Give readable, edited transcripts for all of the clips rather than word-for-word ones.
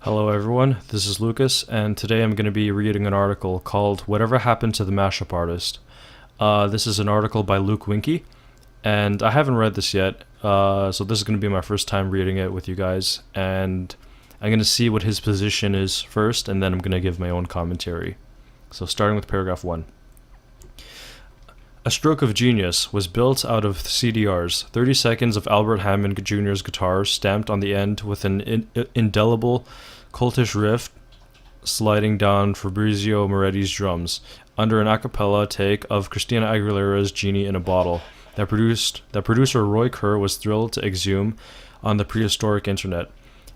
Hello everyone, this is Lucas, and today I'm going to be reading an article called Whatever Happened to the Mashup Artist. This is an article by Luke Winkie, and I haven't read this yet, so this is going to be my first time reading it with you guys, and I'm going to see what his position is first, and then I'm going to give my own commentary. So starting with paragraph 1. A Stroke of Genius was built out of CDRs, 30 seconds of Albert Hammond Jr.'s guitar stamped on the end with an indelible cultish riff sliding down Fabrizio Moretti's drums, under an a cappella take of Christina Aguilera's Genie in a Bottle, that producer Roy Kerr was thrilled to exhume on the prehistoric internet.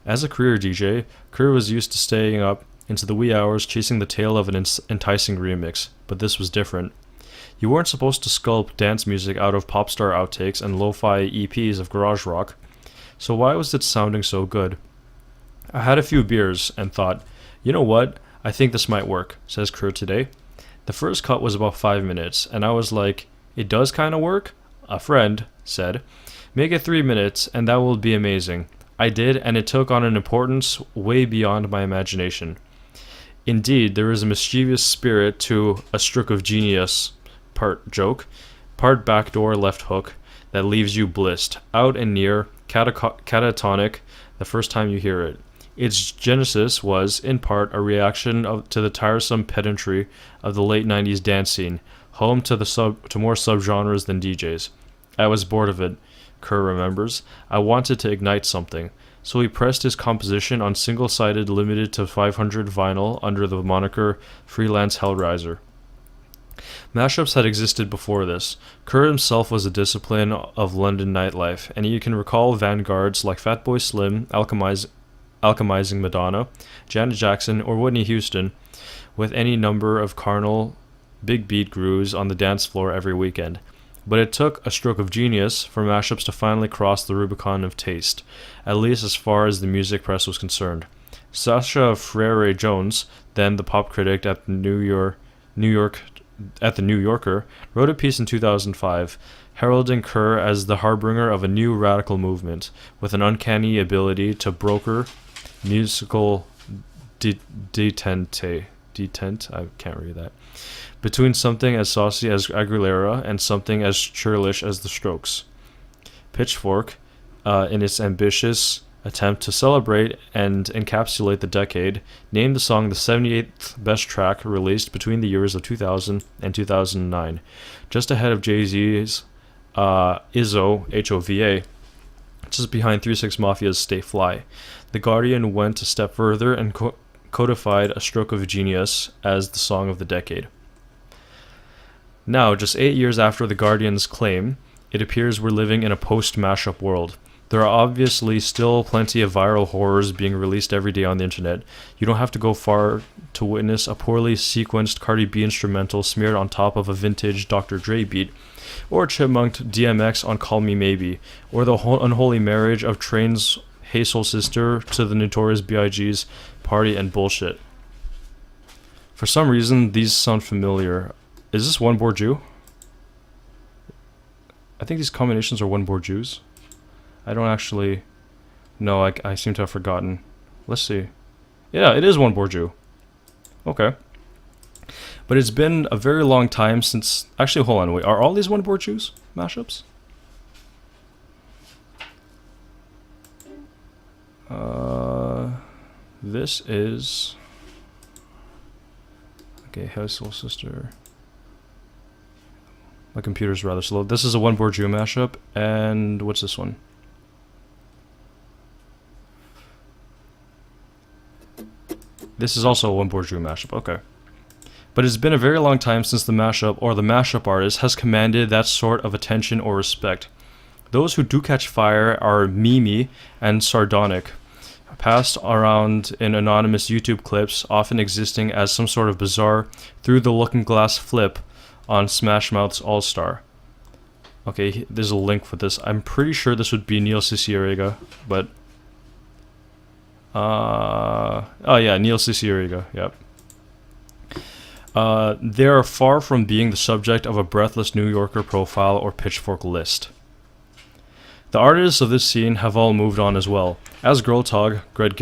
As a career DJ, Kerr was used to staying up into the wee hours chasing the tail of an enticing remix, but this was different. You weren't supposed to sculpt dance music out of pop star outtakes and lo-fi EPs of garage rock, so why was it sounding so good? I had a few beers and thought, you know what, I think this might work, says Kerr today. The first cut was about 5 minutes, and I was like, it does kinda work? A friend said, make it 3 minutes and that will be amazing. I did, and it took on an importance way beyond my imagination. Indeed, there is a mischievous spirit to A Stroke of Genius, part joke, part backdoor left hook, that leaves you blissed, out and near, catatonic the first time you hear it. Its genesis was, in part, a reaction to the tiresome pedantry of the late 90s dance scene, home to more subgenres than DJs. I was bored of it, Kerr remembers. I wanted to ignite something, so he pressed his composition on single-sided limited to 500 vinyl under the moniker Freelance Hellraiser. Mashups had existed before this. Kerr himself was a discipline of London nightlife, and you can recall vanguards like Fatboy Slim alchemizing Madonna, Janet Jackson, or Whitney Houston with any number of carnal, big beat grooves on the dance floor every weekend. But it took a stroke of genius for mashups to finally cross the Rubicon of taste, at least as far as the music press was concerned. Sasha Frere Jones, then the pop critic at the New Yorker, wrote a piece in 2005, heralding Kerr as the harbinger of a new radical movement, with an uncanny ability to broker musical detente, I can't read that, between something as saucy as Aguilera and something as churlish as the Strokes. Pitchfork, in its ambitious attempt to celebrate and encapsulate the decade, named the song the 78th best track released between the years of 2000 and 2009, just ahead of Jay-Z's Izzo, H-O-V-A, just behind 3 6 Mafia's Stay Fly. The Guardian went a step further and codified A Stroke of Genius as the song of the decade. Now, just 8 years after The Guardian's claim, it appears we're living in a post-mashup world. There are obviously still plenty of viral horrors being released every day on the internet. You don't have to go far to witness a poorly sequenced Cardi B instrumental smeared on top of a vintage Dr. Dre beat, or a chipmunked DMX on Call Me Maybe, or the unholy marriage of Train's Hey Soul Sister to the Notorious B.I.G.'s Party and Bullshit. For some reason, these sound familiar. Is this One Bourdieu? I think these combinations are One Bourdieu's. I don't actually know. I seem to have forgotten. Let's see. Yeah, it is One Bourdieu. Okay. But it's been a very long time since... Actually, hold on. Wait, are all these One Bourdieu's mashups? This is... Okay, Hey Soul Sister. My computer's rather slow. This is a One Bourdieu mashup. And what's this one? This is also a One Bourdieu mashup, okay. But it's been a very long time since the mashup or the mashup artist has commanded that sort of attention or respect. Those who do catch fire are Mimi and Sardonic, passed around in anonymous YouTube clips, often existing as some sort of bizarre through-the-looking-glass flip on Smash Mouth's All-Star. Okay, there's a link for this. I'm pretty sure this would be Neil Cicierega, but... oh yeah, Neil Cicierega, yep. They are far from being the subject of a breathless New Yorker profile or Pitchfork list. The artists of this scene have all moved on as well, as Grotog, Greg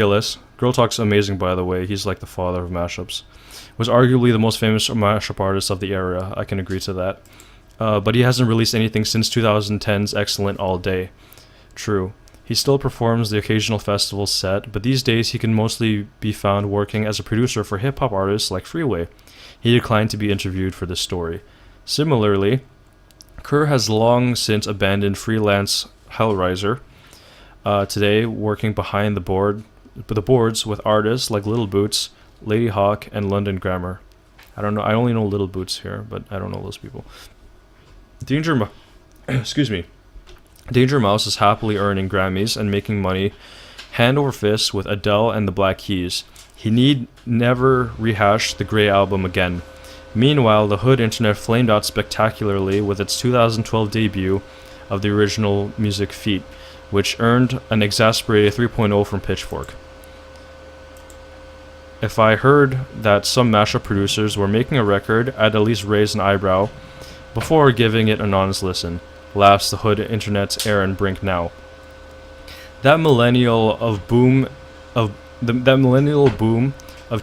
Girl Talk's amazing, by the way. He's like the father of mashups. Was arguably the most famous mashup artist of the era. I can agree to that. But he hasn't released anything since 2010's excellent All Day. True. He still performs the occasional festival set, but these days he can mostly be found working as a producer for hip-hop artists like Freeway. He declined to be interviewed for this story. Similarly, Kerr has long since abandoned freelance Hellraiser, today working behind the boards with artists like Little Boots, Lady Hawk, and London Grammar. I don't know. I only know Little Boots here, but I don't know those people. Excuse me. Danger Mouse is happily earning Grammys and making money hand over fist with Adele and the Black Keys. He need never rehash the Grey album again. Meanwhile, the Hood Internet flamed out spectacularly with its 2012 debut of the original music feat, which earned an exasperated 3.0 from Pitchfork. If I heard that some mashup producers were making a record, I'd at least raise an eyebrow before giving it an honest listen, laughs the Hood Internet's Aaron Brink now. That millennial boom of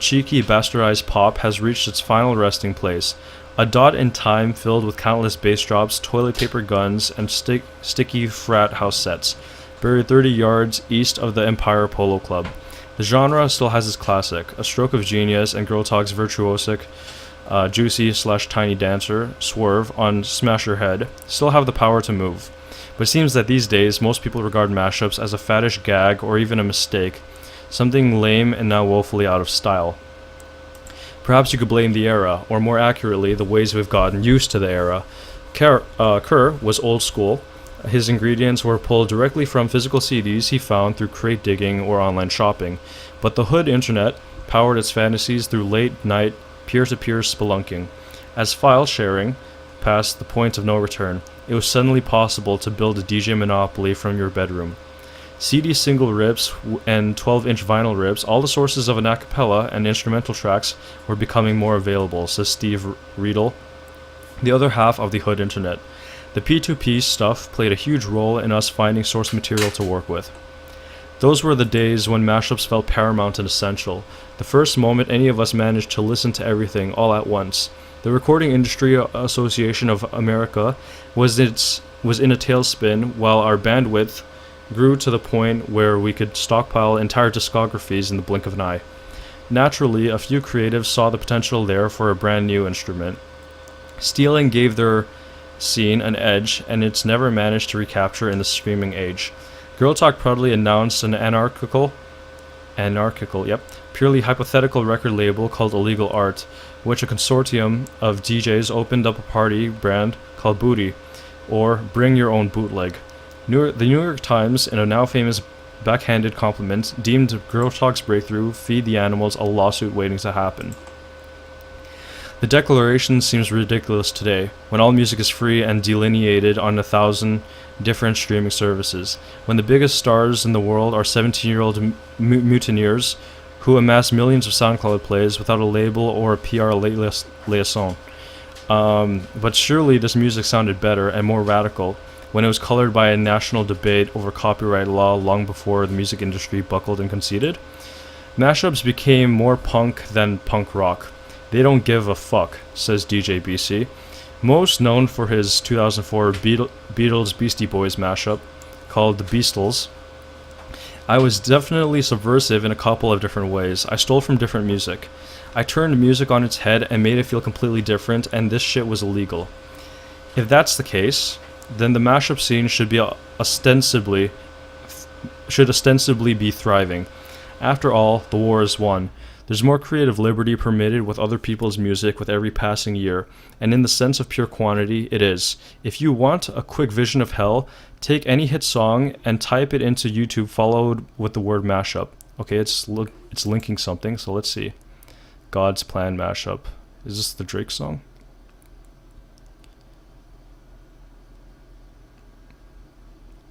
cheeky bastardized pop has reached its final resting place, a dot in time filled with countless bass drops, toilet paper guns, and sticky frat house sets, buried 30 yards east of the Empire Polo Club. The genre still has its classic, a stroke of genius, and Girl Talk's virtuosic, juicy/tiny dancer, Swerve, on Smash Your Head, still have the power to move. But it seems that these days, most people regard mashups as a faddish gag or even a mistake, something lame and now woefully out of style. Perhaps you could blame the era, or more accurately, the ways we've gotten used to the era. Kerr was old school. His ingredients were pulled directly from physical CDs he found through crate digging or online shopping, but the Hood Internet powered its fantasies through late-night peer-to-peer spelunking. As file sharing passed the point of no return, it was suddenly possible to build a DJ monopoly from your bedroom. CD single rips and 12-inch vinyl rips, all the sources of an a cappella and instrumental tracks, were becoming more available, says Steve Riedel, the other half of the Hood Internet. The P2P stuff played a huge role in us finding source material to work with. Those were the days when mashups felt paramount and essential, the first moment any of us managed to listen to everything all at once. The Recording Industry Association of America was in a tailspin, while our bandwidth grew to the point where we could stockpile entire discographies in the blink of an eye. Naturally, a few creatives saw the potential there for a brand new instrument. Stealing gave their scene an edge, and it's never managed to recapture in the streaming age. Girl Talk proudly announced an anarchical, purely hypothetical record label called Illegal Art, which a consortium of DJs opened up a party brand called Booty, or Bring Your Own Bootleg. The New York Times, in a now famous backhanded compliment, deemed Girl Talk's breakthrough Feed the Animals a lawsuit waiting to happen. The declaration seems ridiculous today, when all music is free and delineated on 1,000 different streaming services, when the biggest stars in the world are 17-year-old mutineers who amass millions of SoundCloud plays without a label or a PR liaison. But surely this music sounded better and more radical when it was colored by a national debate over copyright law long before the music industry buckled and conceded. Mashups became more punk than punk rock. They don't give a fuck, says DJ BC, most known for his 2004 Beatles Beastie Boys mashup called The Beastles. I was definitely subversive in a couple of different ways. I stole from different music. I turned music on its head and made it feel completely different, and this shit was illegal. If that's the case, then the mashup scene should ostensibly be thriving. After all, the war is won. There's more creative liberty permitted with other people's music with every passing year, and in the sense of pure quantity, it is. If you want a quick vision of hell, take any hit song and type it into YouTube followed with the word mashup. Okay, it's linking something, so let's see. God's Plan mashup. Is this the Drake song?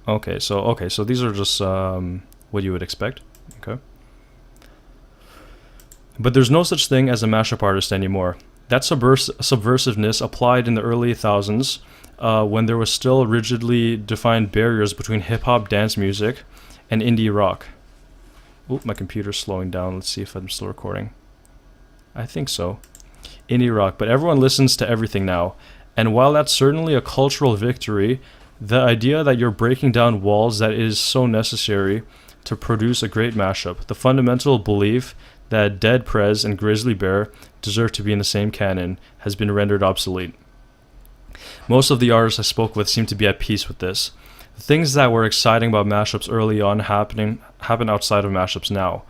Okay, so these are just what you would expect. Okay. But there's no such thing as a mashup artist anymore. That subversiveness applied in the early thousands, when there was still rigidly defined barriers between hip-hop dance music and indie rock. Oh, my computer's slowing down. Let's see if I'm still recording. I think so. Indie rock, but everyone listens to everything now. And while that's certainly a cultural victory, the idea that you're breaking down walls that is so necessary to produce a great mashup, the fundamental belief that Dead Prez and Grizzly Bear deserve to be in the same canon, has been rendered obsolete. Most of the artists I spoke with seem to be at peace with this. The things that were exciting about mashups early on happen outside of mashups now.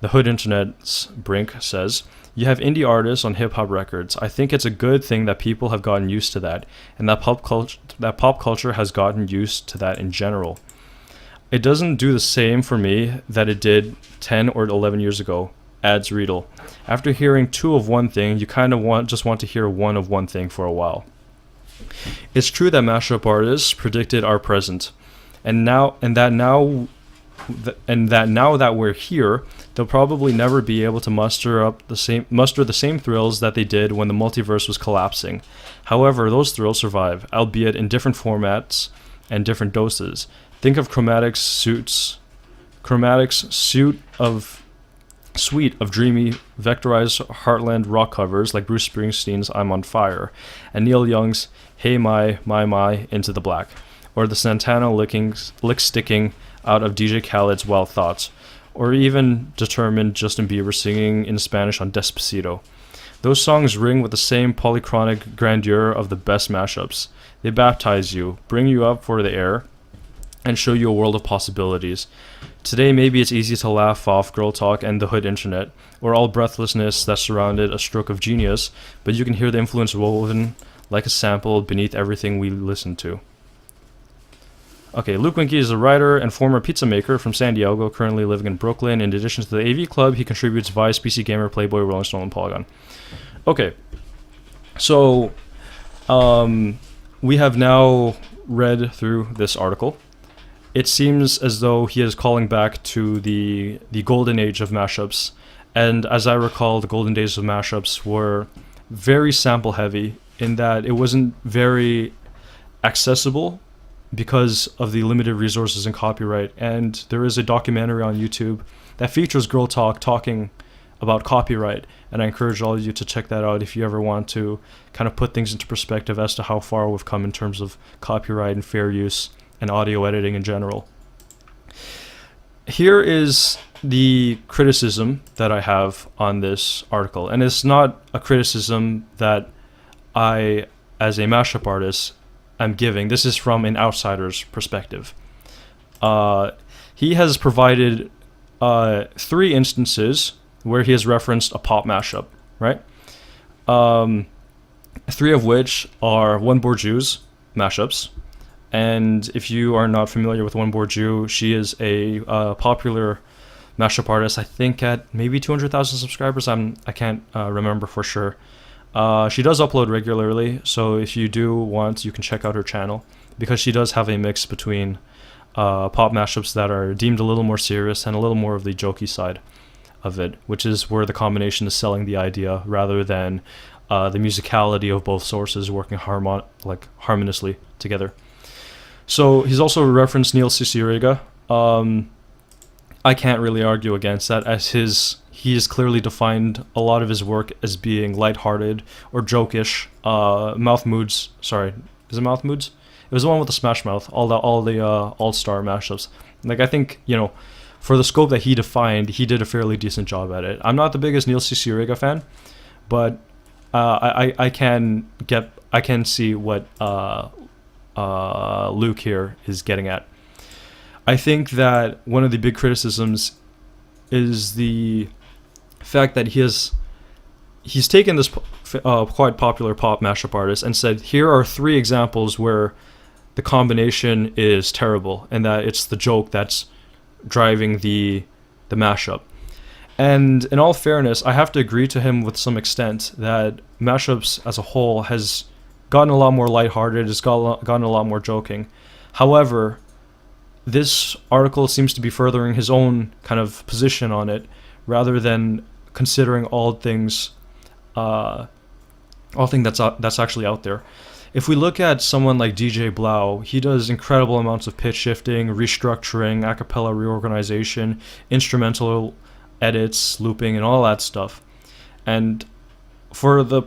The Hood Internet's Brink says, "You have indie artists on hip-hop records. I think it's a good thing that people have gotten used to that, and that pop culture has gotten used to that in general. It doesn't do the same for me that it did 10 or 11 years ago," adds Riedel. "After hearing two of one thing, you kind of just want to hear one of one thing for a while." It's true that mashup artists predicted our present, and that now that we're here, they'll probably never be able to muster the same thrills that they did when the multiverse was collapsing. However, those thrills survive, albeit in different formats and different doses. Think of Chromatic's suite of dreamy, vectorized Heartland rock covers like Bruce Springsteen's "I'm on Fire" and Neil Young's "Hey My Into the Black," or the Santana lick sticking out of DJ Khaled's "Wild Thoughts," or even determined Justin Bieber singing in Spanish on "Despacito." Those songs ring with the same polychronic grandeur of the best mashups. They baptize you, bring you up for the air, and show you a world of possibilities. Today, maybe it's easy to laugh off Girl Talk and the Hood Internet, or all breathlessness that surrounded a stroke of genius, but you can hear the influence woven like a sample beneath everything we listen to. Okay, Luke Winkie is a writer and former pizza maker from San Diego, currently living in Brooklyn. In addition to the AV Club, he contributes Vice, PC Gamer, Playboy, Rolling Stone, and Polygon. Okay, so we have now read through this article. It seems as though he is calling back to the golden age of mashups. And as I recall, the golden days of mashups were very sample heavy in that it wasn't very accessible because of the limited resources and copyright. And there is a documentary on YouTube that features Girl Talk talking about copyright. And I encourage all of you to check that out if you ever want to kind of put things into perspective as to how far we've come in terms of copyright and fair use and audio editing in general. Here is the criticism that I have on this article, and it's not a criticism that I, as a mashup artist, am giving. This is from an outsider's perspective. He has provided 3 instances where he has referenced a pop mashup, right? 3 of which are One Bourgeois mashups. And if you are not familiar with One Bourgeois, she is a popular mashup artist, I think at maybe 200,000 subscribers. I can't remember for sure. She does upload regularly, so if you do want, you can check out her channel, because she does have a mix between pop mashups that are deemed a little more serious and a little more of the jokey side of it, which is where the combination is selling the idea rather than the musicality of both sources working harmoniously together. So he's also referenced Neil Cicierega. I can't really argue against that, as he has clearly defined a lot of his work as being lighthearted or jokish. Mouth Moods, sorry, is it Mouth Moods? It was the one with the Smash Mouth, all the all-star mashups. Like, I think, for the scope that he defined, he did a fairly decent job at it. I'm not the biggest Neil Cicierega fan, but I can see what Luke here is getting at. I think that one of the big criticisms is the fact that he's taken this quite popular pop mashup artist and said, here are 3 examples where the combination is terrible and that it's the joke that's driving the mashup. And in all fairness, I have to agree to him with some extent that mashups as a whole has gotten a lot more lighthearted, has gotten a lot more joking. However, this article seems to be furthering his own kind of position on it, rather than considering all things that's actually out there. If we look at someone like DJ Blau, he does incredible amounts of pitch shifting, restructuring, a cappella reorganization, instrumental edits, looping, and all that stuff. And for the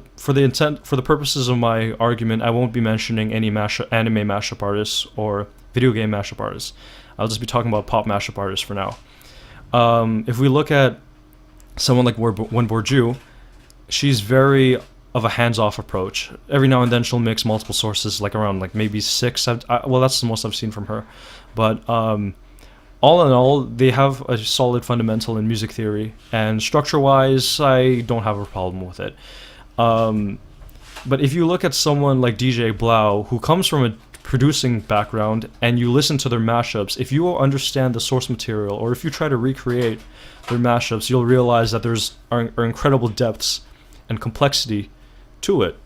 purposes of my argument, I won't be mentioning any anime mashup artists or video game mashup artists. I'll just be talking about pop mashup artists for now. If we look at someone like Wenborju, she's very of a hands-off approach. Every now and then she'll mix multiple sources, like around like maybe 6. Well, that's the most I've seen from her. But all in all, they have a solid fundamental in music theory, and structure-wise, I don't have a problem with it. But if you look at someone like DJ Blau, who comes from a producing background, and you listen to their mashups, if you understand the source material, or if you try to recreate their mashups, you'll realize that are incredible depths and complexity to it.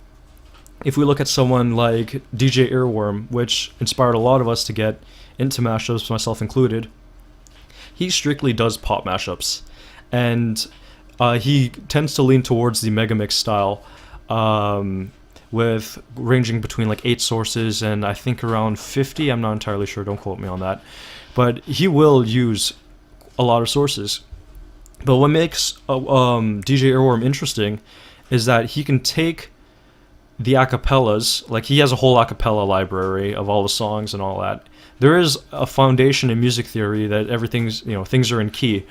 If we look at someone like DJ Earworm, which inspired a lot of us to get into mashups, myself included, he strictly does pop mashups, and he tends to lean towards the megamix style, with ranging between like 8 sources and I think around 50. I'm not entirely sure, don't quote me on that, but he will use a lot of sources. But what makes DJ Earworm interesting is that he can take the acapellas, like he has a whole acapella library of all the songs and all that. There is a foundation in music theory that everything's, things are in key.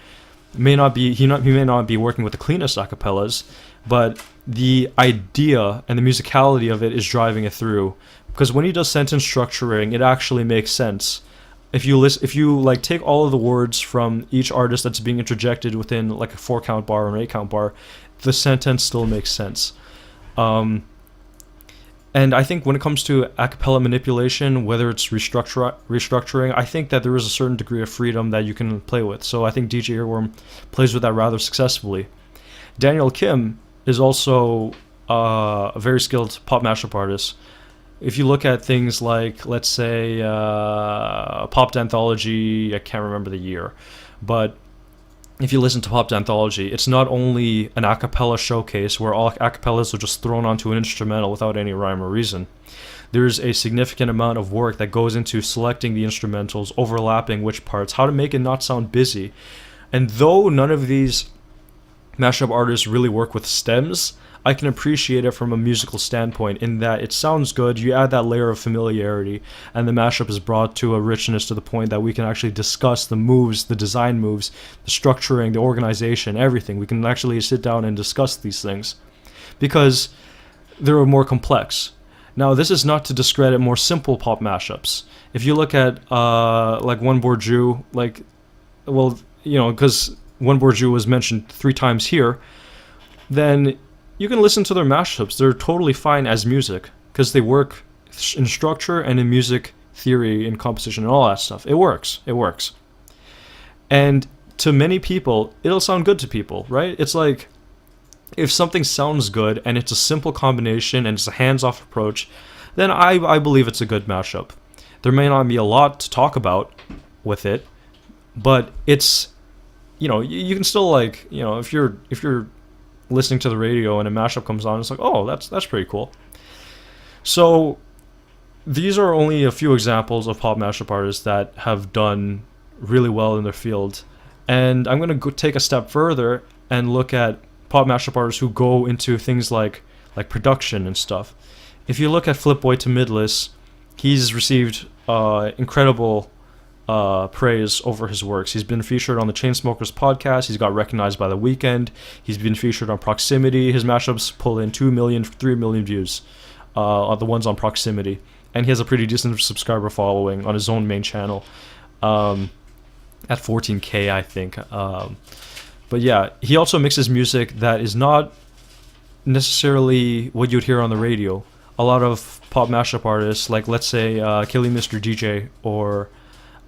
He may not be working with the cleanest acapellas, but the idea and the musicality of it is driving it through. Because when he does sentence structuring, it actually makes sense. If you like take all of the words from each artist that's being interjected within like a 4-count bar or an 8-count bar, the sentence still makes sense. And I think when it comes to a cappella manipulation, whether it's restructuring, I think that there is a certain degree of freedom that you can play with. So I think DJ Earworm plays with that rather successfully. Daniel Kim is also a very skilled pop mashup artist. If you look at things like, let's say, Pop Anthology, I can't remember the year, but if you listen to Pop Anthology, it's not only an a cappella showcase where all a cappellas are just thrown onto an instrumental without any rhyme or reason. There's a significant amount of work that goes into selecting the instrumentals, overlapping which parts, how to make it not sound busy. And though none of these mashup artists really work with stems, I can appreciate it from a musical standpoint in that it sounds good, you add that layer of familiarity, and the mashup is brought to a richness to the point that we can actually discuss the moves, the design moves, the structuring, the organization, everything. We can actually sit down and discuss these things because they're more complex. Now, this is not to discredit more simple pop mashups. If you look at like Wenborju, because Wenborju was mentioned 3 times here, then you can listen to their mashups. They're totally fine as music because they work in structure and in music theory and composition and all that stuff. It works. And to many people, it'll sound good to people, right? It's like if something sounds good and it's a simple combination and it's a hands-off approach, then I believe it's a good mashup. There may not be a lot to talk about with it, but it's, you can still if you're listening to the radio and a mashup comes on, it's like, oh, that's pretty cool. So these are only a few examples of pop mashup artists that have done really well in their field, and I'm going to take a step further and look at pop mashup artists who go into things like production and stuff. If you look at Flipboy to Midless, he's received incredible praise over his works. He's been featured on the Chainsmokers podcast. He's got recognized by The Weeknd. He's been featured on Proximity. His mashups pull in 2 million, 3 million views on the ones on Proximity. And he has a pretty decent subscriber following on his own main channel at 14K, I think. But yeah, he also mixes music that is not necessarily what you'd hear on the radio. A lot of pop mashup artists, like let's say Killing Mr. DJ or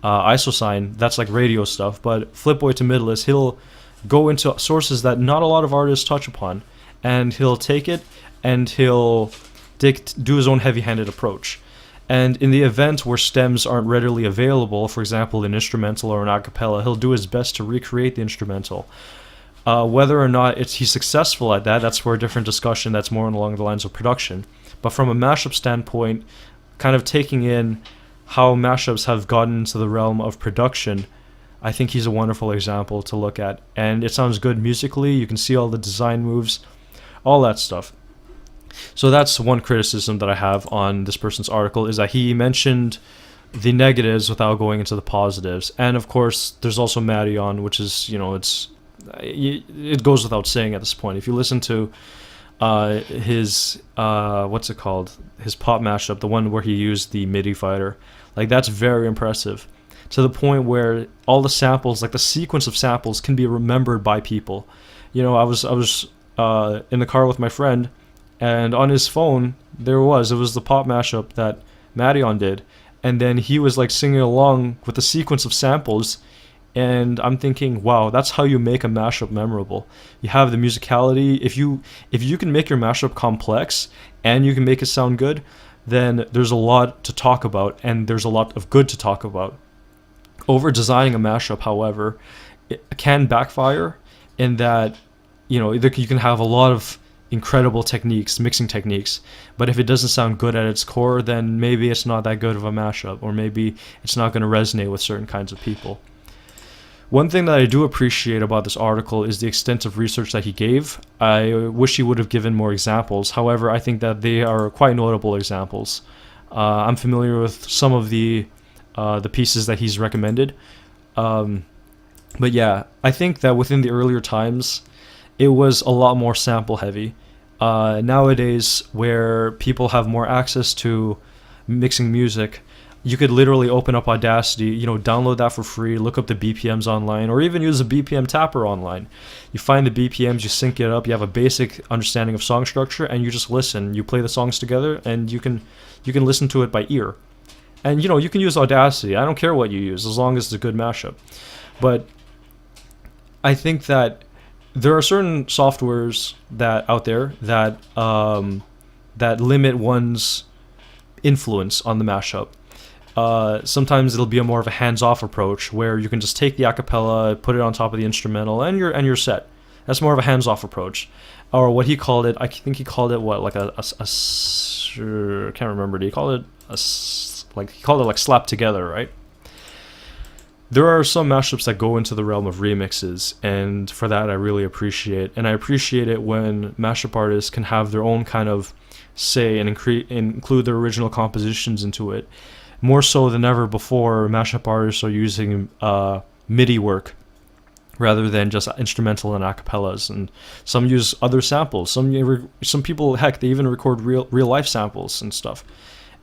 Isosign, that's like radio stuff, but Flipboy to Midless, he'll go into sources that not a lot of artists touch upon, and he'll take it and he'll do his own heavy-handed approach. And in the event where stems aren't readily available, for example an instrumental or an a cappella, he'll do his best to recreate the instrumental. Whether or not he's successful at that, that's for a different discussion that's more along the lines of production. But from a mashup standpoint, kind of taking in how mashups have gotten into the realm of production, I think he's a wonderful example to look at. And it sounds good musically. You can see all the design moves, all that stuff. So that's one criticism that I have on this person's article, is that he mentioned the negatives without going into the positives. And of course, there's also Marion, which is, it goes without saying at this point. If you listen to his what's it called, his pop mashup, the one where he used the MIDI fighter, like, that's very impressive, to the point where all the samples, like the sequence of samples, can be remembered by people. I was in the car with my friend, and on his phone it was the pop mashup that Marion did, and then he was like singing along with the sequence of samples. And I'm thinking, wow, that's how you make a mashup memorable. You have the musicality. If you can make your mashup complex and you can make it sound good, then there's a lot to talk about, and there's a lot of good to talk about. Over designing a mashup, however, it can backfire in that, you can have a lot of incredible techniques, mixing techniques, but if it doesn't sound good at its core, then maybe it's not that good of a mashup, or maybe it's not going to resonate with certain kinds of people. One thing that I do appreciate about this article is the extensive research that he gave. I wish he would have given more examples. However, I think that they are quite notable examples. I'm familiar with some of the pieces that he's recommended. But yeah, I think that within the earlier times, it was a lot more sample heavy. Nowadays, where people have more access to mixing music, you could literally open up Audacity, download that for free, look up the BPMs online, or even use a BPM tapper online. You find the BPMs, you sync it up, you have a basic understanding of song structure, and you just listen. You play the songs together, and you can listen to it by ear. And you can use Audacity. I don't care what you use, as long as it's a good mashup. But I think that there are certain softwares that out there that that limit one's influence on the mashup. Sometimes it'll be a more of a hands-off approach, where you can just take the acapella, put it on top of the instrumental, and you're set. That's more of a hands-off approach. Or what he called it, I think he called it I can't remember. He called it like slap together, right? There are some mashups that go into the realm of remixes, and for that I really appreciate. And I appreciate it when mashup artists can have their own kind of say and include their original compositions into it. More so than ever before, mashup artists are using MIDI work rather than just instrumental and acapellas. And some use other samples. Some people, heck, they even record real life samples and stuff.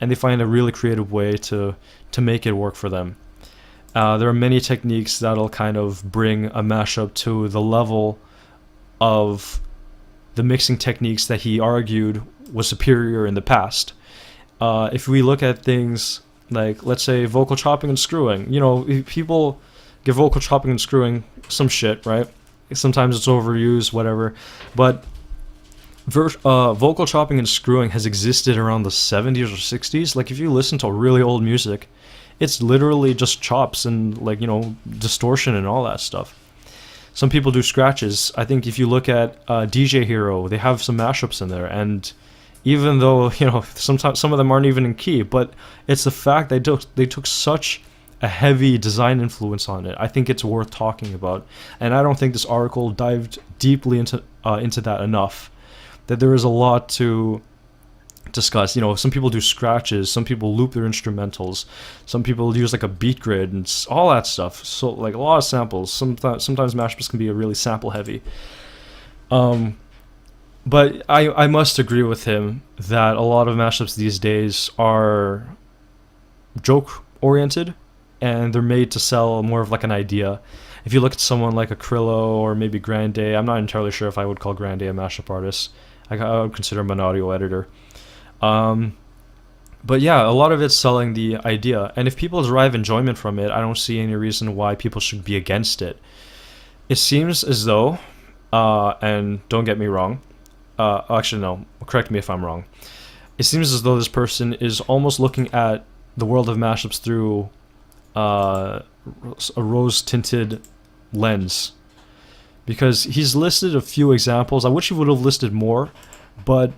And they find a really creative way to make it work for them. There are many techniques that'll kind of bring a mashup to the level of the mixing techniques that he argued was superior in the past. If we look at things like, let's say, vocal chopping and screwing, people give vocal chopping and screwing some shit, right? Sometimes it's overused, whatever. But vocal chopping and screwing has existed around the 70s or 60s. Like, if you listen to really old music, it's literally just chops and, distortion and all that stuff. Some people do scratches. I think if you look at DJ Hero, they have some mashups in there, and even though sometimes some of them aren't even in key, but it's the fact they took such a heavy design influence on it. I think it's worth talking about, and I don't think this article dived deeply into that enough. That there is a lot to discuss. Some people do scratches, some people loop their instrumentals, some people use like a beat grid and all that stuff. So like a lot of samples. Sometimes mashups can be really sample heavy. But I must agree with him that a lot of mashups these days are joke oriented, and they're made to sell more of like an idea. If you look at someone like Acrylo or maybe Grande, I'm not entirely sure if I would call Grande a mashup artist. I would consider him an audio editor. But yeah, a lot of it's selling the idea, and if people derive enjoyment from it, I don't see any reason why people should be against it. It seems as though, and don't get me wrong, actually no, correct me if I'm wrong. It seems as though this person is almost looking at the world of mashups through a rose-tinted lens, because he's listed a few examples. I wish he would have listed more, but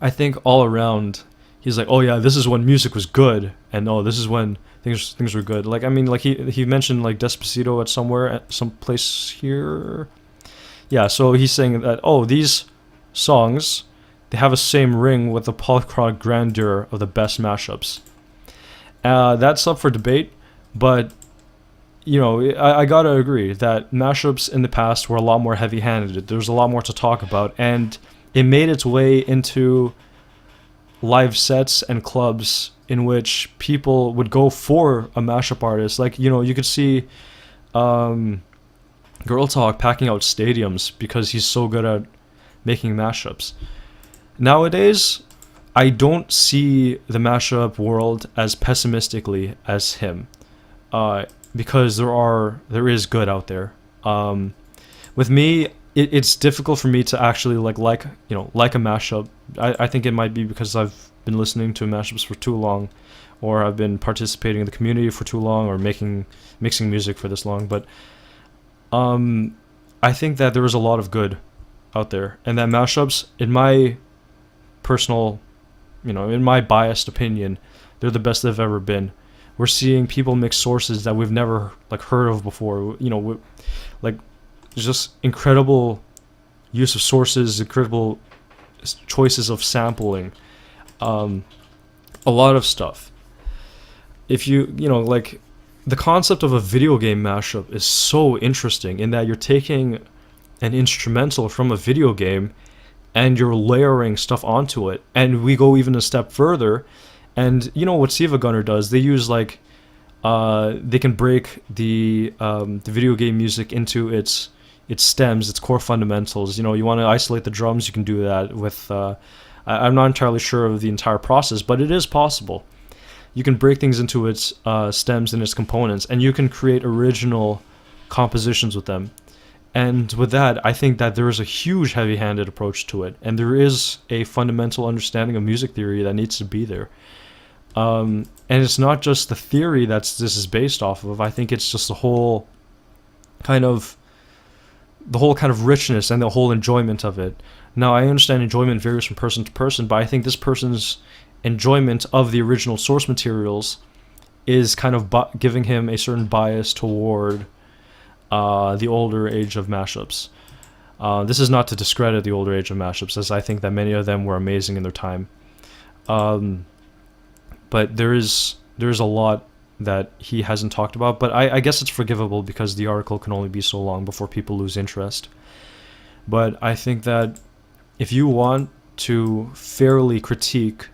I think all around, he's like, oh yeah, this is when music was good, and oh, this is when things were good. Like, I mean, like he mentioned like Despacito at somewhere at some place here. Yeah, so he's saying that, oh, these songs, they have a same ring with the polychromatic grandeur of the best mashups. That's up for debate, but you know, I gotta agree that mashups in the past were a lot more heavy-handed. There's a lot more to talk about, and it made its way into live sets and clubs in which people would go for a mashup artist. Like, you know, you could see Girl Talk packing out stadiums because he's so good at making mashups. Nowadays, I don't see the mashup world as pessimistically as him, because there is good out there. With me, it's difficult for me to actually like a mashup. I think it might be because I've been listening to mashups for too long, or I've been participating in the community for too long, or mixing music for this long. But I think that there is a lot of good out there, and that mashups, in my personal, in my biased opinion, they're the best they've ever been. We're seeing people mix sources that we've never like heard of before. Like there's just incredible use of sources, incredible choices of sampling, a lot of stuff. If like the concept of a video game mashup is so interesting in that you're taking an instrumental from a video game and you're layering stuff onto it. And we go even a step further, and you know what Siva Gunner does? They use like they can break the video game music into its stems, its core fundamentals. You want to isolate the drums, you can do that with I'm not entirely sure of the entire process, but it is possible. You can break things into its stems and its components, and you can create original compositions with them. And with that, I think that there is a huge heavy-handed approach to it, and there is a fundamental understanding of music theory that needs to be there. And it's not just the theory this is based off of. I think it's just the whole kind of richness and the whole enjoyment of it. Now, I understand enjoyment varies from person to person, but I think this person's enjoyment of the original source materials is kind of giving him a certain bias toward the older age of mashups. This is not to discredit the older age of mashups, as I think that many of them were amazing in their time. But there is a lot that he hasn't talked about, but I guess it's forgivable because the article can only be so long before people lose interest. But I think that if you want to fairly critique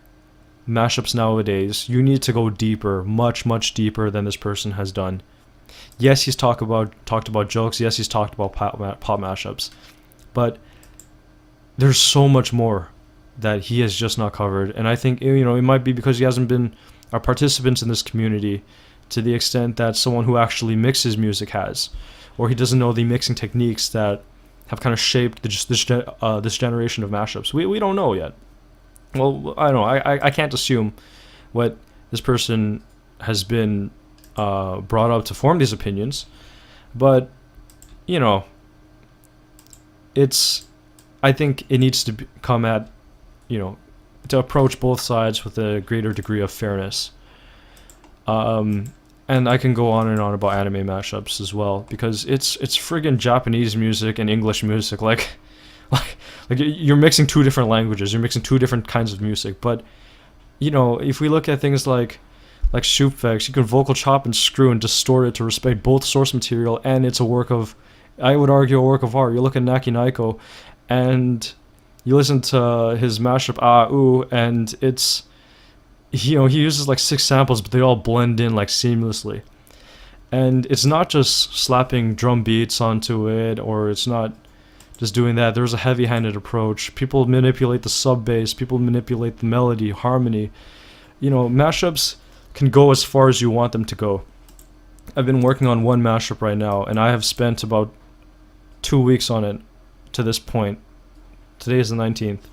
mashups nowadays, you need to go deeper, much, much deeper than this person has done. Yes, he's talked about jokes. Yes, he's talked about pop mashups, but there's so much more that he has just not covered. And I think it might be because he hasn't been a participant in this community to the extent that someone who actually mixes music has, or he doesn't know the mixing techniques that have kind of shaped this generation of mashups. We don't know yet. Well, I don't know. I can't assume what this person has been brought up to form these opinions, but I think it needs to come at to approach both sides with a greater degree of fairness. And I can go on and on about anime mashups as well, because it's friggin' Japanese music and English music. Like you're mixing two different languages, you're mixing two different kinds of music. But if we look at things like Shoopfex, you can vocal chop and screw and distort it to respect both source material, and it's a work of, I would argue, a work of art. You look at Naki Naiko, and you listen to his mashup Ah Ooh, and it's he uses like 6 samples, but they all blend in like seamlessly. And it's not just slapping drum beats onto it, or it's not just doing that. There's a heavy-handed approach. People manipulate the sub bass, people manipulate the melody, harmony. Mashups can go as far as you want them to go. I've been working on one mashup right now, and I have spent about 2 weeks on it to this point. Today is the 19th.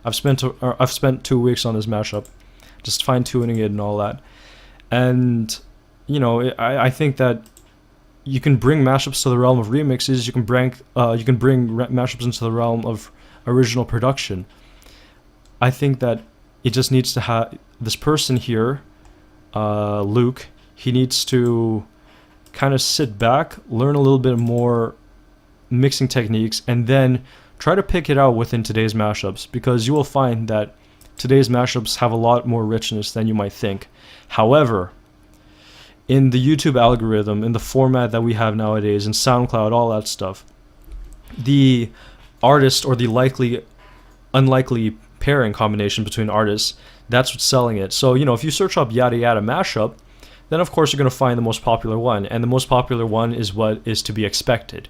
I've spent 2 weeks on this mashup, just fine-tuning it and all that. And I think that you can bring mashups to the realm of remixes. You can bring mashups into the realm of original production. I think that it just needs to have this person here, Luke. He needs to kind of sit back, learn a little bit more mixing techniques, and then try to pick it out within today's mashups, because you will find that today's mashups have a lot more richness than you might think. However, in the YouTube algorithm, in the format that we have nowadays, in SoundCloud, all that stuff, the artist or the unlikely pairing combination between artists, that's what's selling it. So, if you search up yada yada mashup, then of course you're going to find the most popular one. And the most popular one is what is to be expected.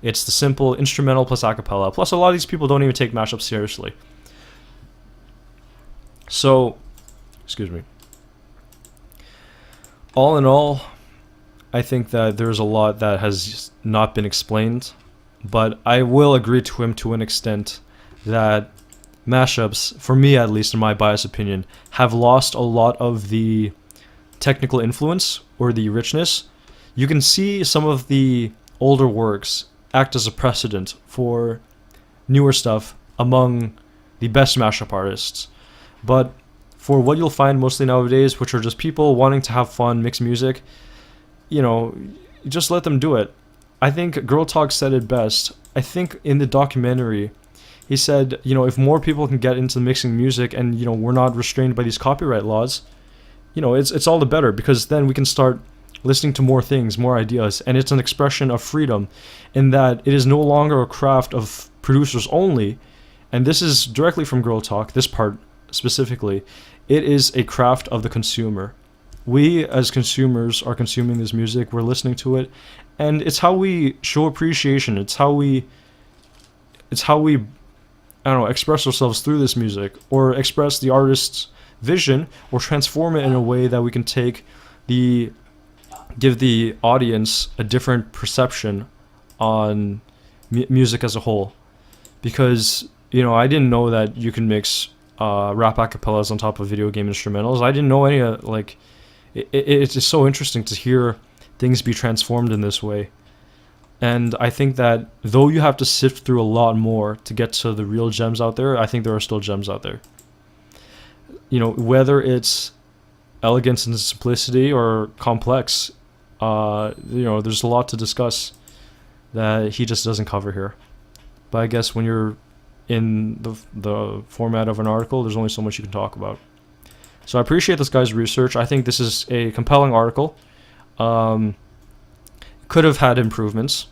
It's the simple instrumental plus a cappella. Plus, a lot of these people don't even take mashups seriously. So, excuse me. All in all, I think that there's a lot that has not been explained, but I will agree to him to an extent that mashups, for me at least, in my biased opinion, have lost a lot of the technical influence or the richness. You can see some of the older works act as a precedent for newer stuff among the best mashup artists. But for what you'll find mostly nowadays, which are just people wanting to have fun, mix music, just let them do it. I think Girl Talk said it best. I think in the documentary, he said, if more people can get into mixing music and, we're not restrained by these copyright laws, it's all the better, because then we can start listening to more things, more ideas, and it's an expression of freedom in that it is no longer a craft of producers only, and this is directly from Girl Talk, this part specifically, it is a craft of the consumer. We as consumers are consuming this music, we're listening to it, and it's how we show appreciation, it's how we express ourselves through this music, or express the artist's vision, or transform it in a way that we can give the audience a different perception on music as a whole. Because, I didn't know that you can mix rap acapellas on top of video game instrumentals. I didn't know any of, it's just so interesting to hear things be transformed in this way. And I think that though you have to sift through a lot more to get to the real gems out there, I think there are still gems out there. Whether it's elegance and simplicity or complex, there's a lot to discuss that he just doesn't cover here. But I guess when you're in the format of an article, there's only so much you can talk about. So I appreciate this guy's research. I think this is a compelling article. Could have had improvements,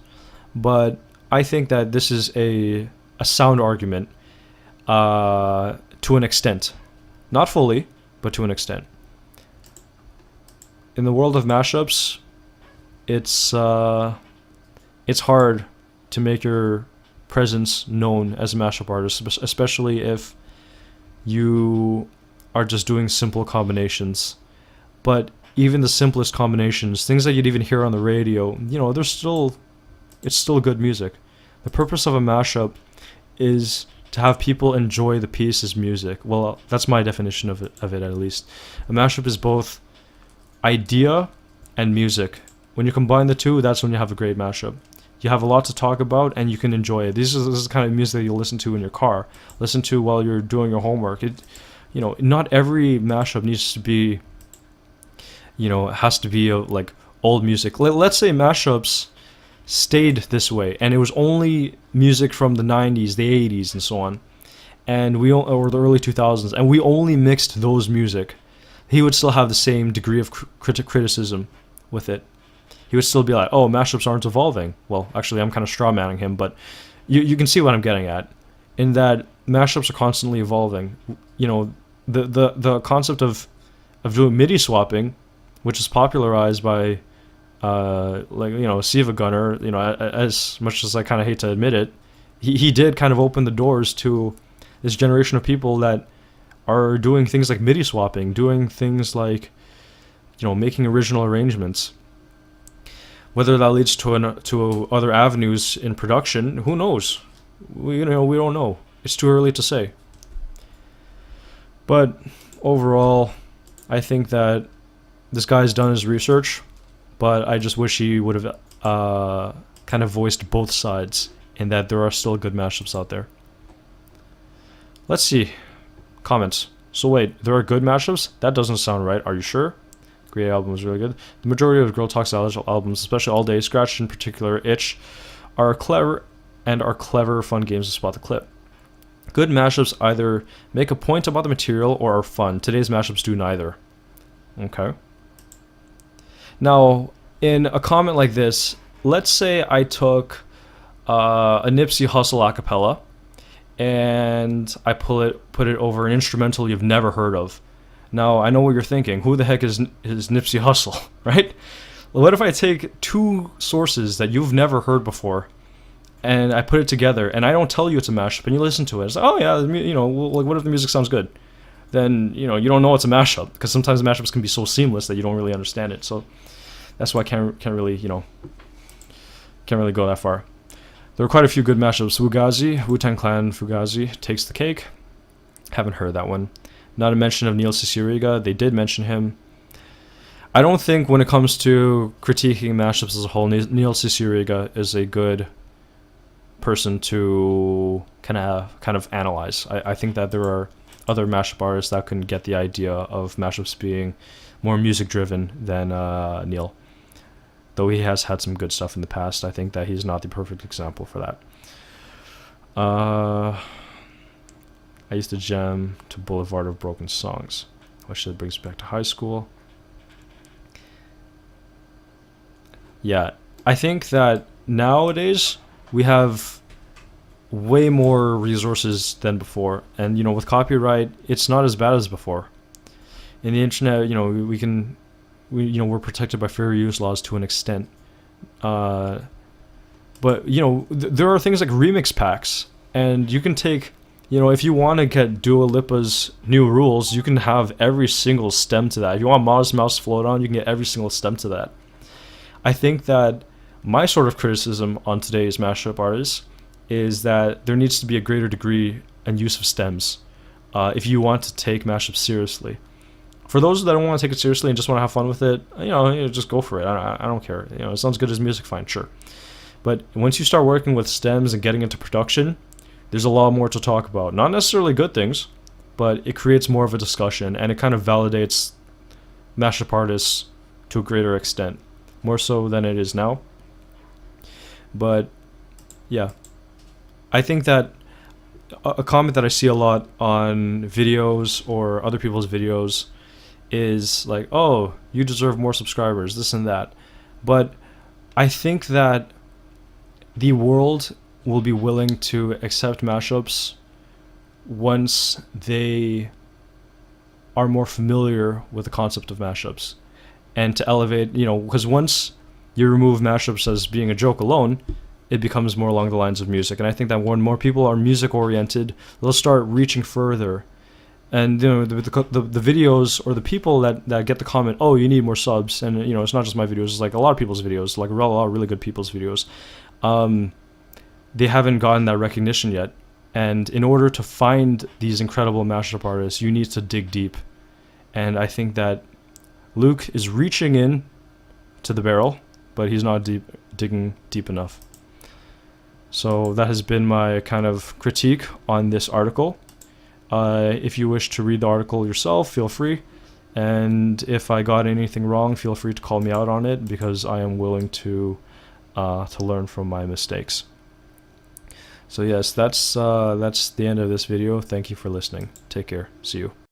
but I think that this is a sound argument to an extent. Not fully, but to an extent. In the world of mashups, it's hard to make your presence known as a mashup artist, especially if you are just doing simple combinations. But even the simplest combinations, things that you'd even hear on the radio, it's still good music. The purpose of a mashup is to have people enjoy the piece as music. Well, that's my definition of it at least. A mashup is both idea and music. When you combine the two, that's when you have a great mashup. You have a lot to talk about and you can enjoy it. This is the kind of music that you'll listen to in your car, listen to while you're doing your homework. Not every mashup needs to be, has to be like old music. Let's say mashups stayed this way and it was only music from the 90s, the 80s, and so on, or the early 2000s, and we only mixed those music. He would still have the same degree of criticism with it. He would still be like, oh, mashups aren't evolving. Well, actually, I'm kind of straw-manning him, but you can see what I'm getting at, in that mashups are constantly evolving. The concept of doing MIDI swapping, which is popularized by Siva Gunner, as much as I kind of hate to admit it, he did kind of open the doors to this generation of people that are doing things like MIDI swapping, doing things like, making original arrangements. Whether that leads to other avenues in production, who knows? We don't know. It's too early to say. But overall, I think that this guy's done his research, but I just wish he would have kind of voiced both sides, in that there are still good mashups out there. Let's see. Comments. So wait, there are good mashups? That doesn't sound right. Are you sure? Great album was really good. The majority of Girl Talk albums, especially All Day, Scratch in particular, Itch, are clever fun games to spot the clip. Good mashups either make a point about the material or are fun. Today's mashups do neither. Okay. Now, in a comment like this, let's say I took a Nipsey Hussle acapella and I put it over an instrumental you've never heard of. Now, I know what you're thinking. Who the heck is Nipsey Hussle, right? Well, what if I take two sources that you've never heard before and I put it together and I don't tell you it's a mashup and you listen to it? It's like, oh yeah, like what if the music sounds good? Then, you don't know it's a mashup, because sometimes mashups can be so seamless that you don't really understand it. So that's why I can't really go that far. There are quite a few good mashups. Fugazi, Wu-Tang Clan Fugazi, Takes the Cake. Haven't heard that one. Not a mention of Neil Cicierega. They did mention him. I don't think when it comes to critiquing mashups as a whole, Neil Cicierega is a good person to kind of analyze. I think that there are other mashup artists that can get the idea of mashups being more music driven than Neil. Though he has had some good stuff in the past, I think that he's not the perfect example for that. I used to jam to Boulevard of Broken Songs, which brings back to high school. Yeah, I think that nowadays we have way more resources than before, and with copyright, it's not as bad as before. In the internet, we're protected by fair use laws to an extent, but there are things like remix packs, and you can take, if you want to get Dua Lipa's New Rules, you can have every single stem to that. If you want Modest Mouse Float On, you can get every single stem to that. I think that my sort of criticism on today's mashup artists is that there needs to be a greater degree and use of stems if you want to take mashups seriously. For those that don't want to take it seriously and just want to have fun with it, just go for it. I don't care. It sounds good as music, fine, sure. But once you start working with stems and getting into production, there's a lot more to talk about. Not necessarily good things, but it creates more of a discussion, and it kind of validates mashup artists to a greater extent, more so than it is now. But yeah, I think that a comment that I see a lot on videos or other people's videos is like, oh, you deserve more subscribers, this and that. But I think that the world will be willing to accept mashups once they are more familiar with the concept of mashups, and to elevate, because once you remove mashups as being a joke alone, it becomes more along the lines of music. And I think that when more people are music oriented, they'll start reaching further. And the videos or the people that get the comment, oh, you need more subs, and it's not just my videos, it's like a lot of people's videos, like a lot of really good people's videos, they haven't gotten that recognition yet. And in order to find these incredible mashup artists, you need to dig deep. And I think that Luke is reaching in to the barrel, but he's not digging deep enough. So that has been my kind of critique on this article. If you wish to read the article yourself, feel free. And if I got anything wrong, feel free to call me out on it, because I am willing to learn from my mistakes. So yes, that's the end of this video. Thank you for listening. Take care. See you.